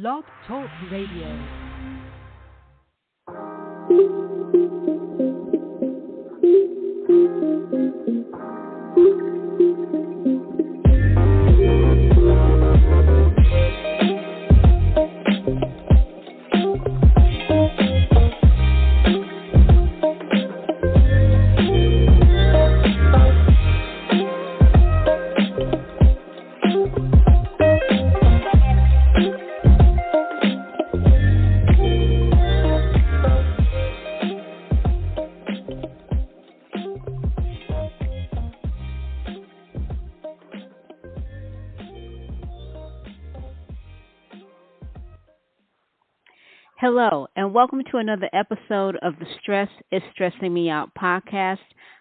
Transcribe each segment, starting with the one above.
Blog Talk Radio. Hello, and welcome to another episode of the Stress is Stressing Me Out podcast.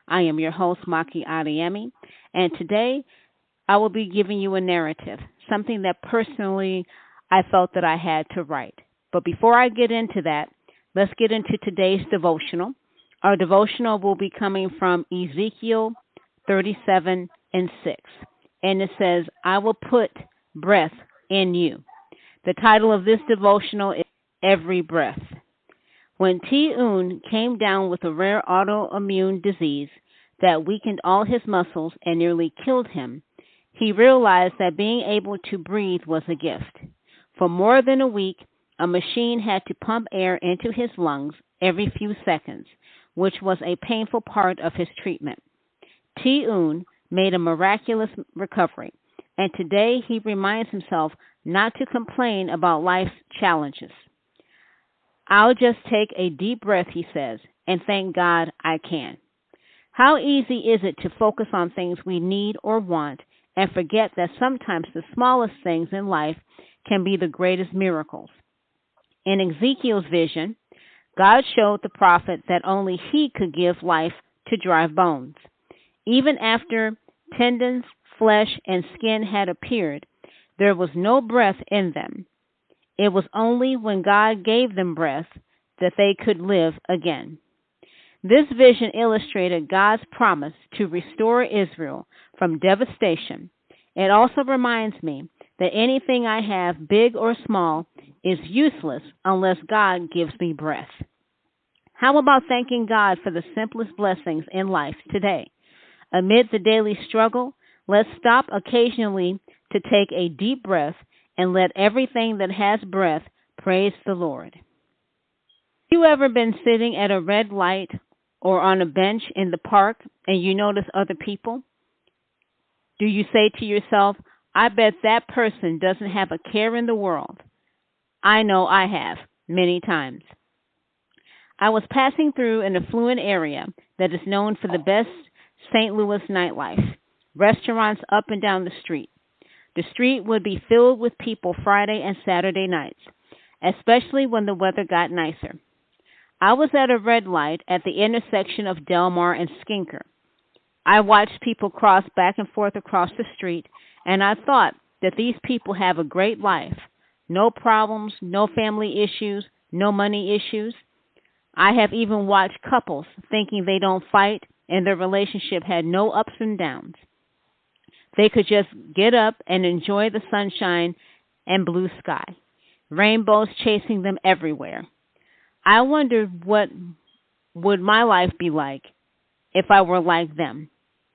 I am your host, Maki Adeyemi, and today I will be giving you a narrative, something that personally I felt that I had to write. But before I get into that, let's get into today's devotional. Our devotional will be coming from Ezekiel 37:6, and it says, I will put breath in you. The title of this devotional is Every Breath. When Ti-Un came down with a rare autoimmune disease that weakened all his muscles and nearly killed him, he realized that being able to breathe was a gift. For more than a week, a machine had to pump air into his lungs every few seconds, which was a painful part of his treatment. Ti-Un made a miraculous recovery, and today he reminds himself not to complain about life's challenges. I'll just take a deep breath, he says, and thank God I can. How easy is it to focus on things we need or want and forget that sometimes the smallest things in life can be the greatest miracles? In Ezekiel's vision, God showed the prophet that only he could give life to dry bones. Even after tendons, flesh, and skin had appeared, there was no breath in them. It was only when God gave them breath that they could live again. This vision illustrated God's promise to restore Israel from devastation. It also reminds me that anything I have, big or small, is useless unless God gives me breath. How about thanking God for the simplest blessings in life today? Amid the daily struggle, let's stop occasionally to take a deep breath and let everything that has breath praise the Lord. Have you ever been sitting at a red light or on a bench in the park and you notice other people? Do you say to yourself, I bet that person doesn't have a care in the world? I know I have, many times. I was passing through an affluent area that is known for the best St. Louis nightlife, restaurants up and down the street. The street would be filled with people Friday and Saturday nights, especially when the weather got nicer. I was at a red light at the intersection of Delmar and Skinker. I watched people cross back and forth across the street, and I thought that these people have a great life. No problems, no family issues, no money issues. I have even watched couples thinking they don't fight and their relationship had no ups and downs. They could just get up and enjoy the sunshine and blue sky, rainbows chasing them everywhere. I wondered what would my life be like if I were like them,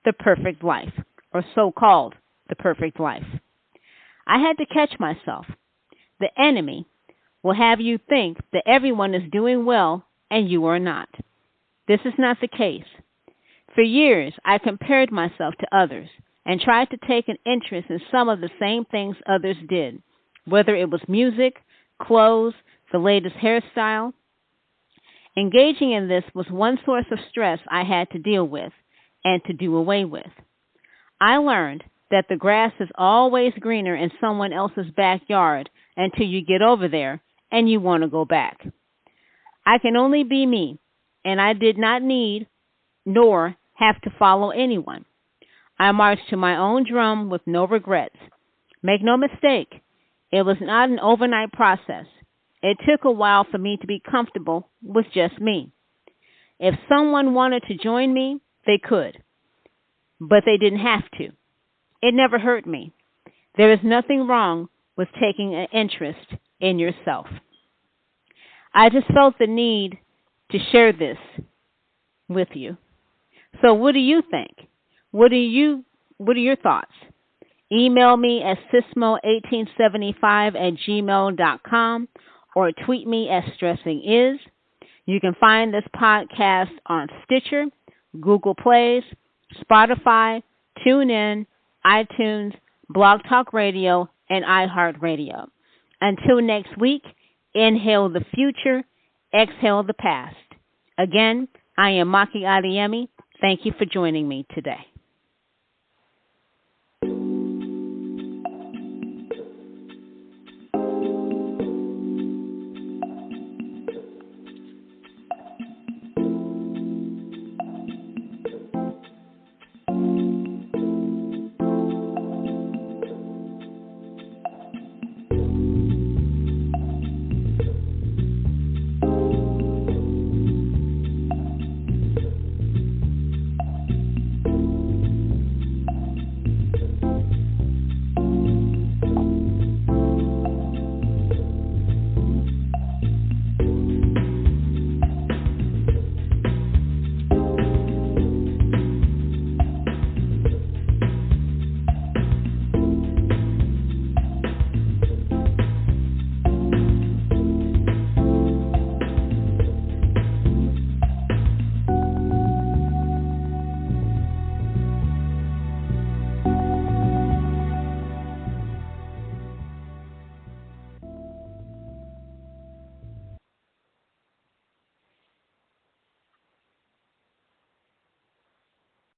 the perfect life, or so-called the perfect life. I had to catch myself. The enemy will have you think that everyone is doing well and you are not. This is not the case. For years, I compared myself to others and tried to take an interest in some of the same things others did, whether it was music, clothes, the latest hairstyle. Engaging in this was one source of stress I had to deal with and to do away with. I learned that the grass is always greener in someone else's backyard until you get over there and you want to go back. I can only be me, and I did not need nor have to follow anyone. I marched to my own drum with no regrets. Make no mistake, it was not an overnight process. It took a while for me to be comfortable with just me. If someone wanted to join me, they could, but they didn't have to. It never hurt me. There is nothing wrong with taking an interest in yourself. I just felt the need to share this with you. So what do you think? What are your thoughts? Email me at sismo1875@gmail.com or tweet me at stressingis. You can find this podcast on Stitcher, Google Plays, Spotify, TuneIn, iTunes, Blog Talk Radio, and iHeartRadio. Until next week, inhale the future, exhale the past. Again, I am Maki Adeyemi. Thank you for joining me today.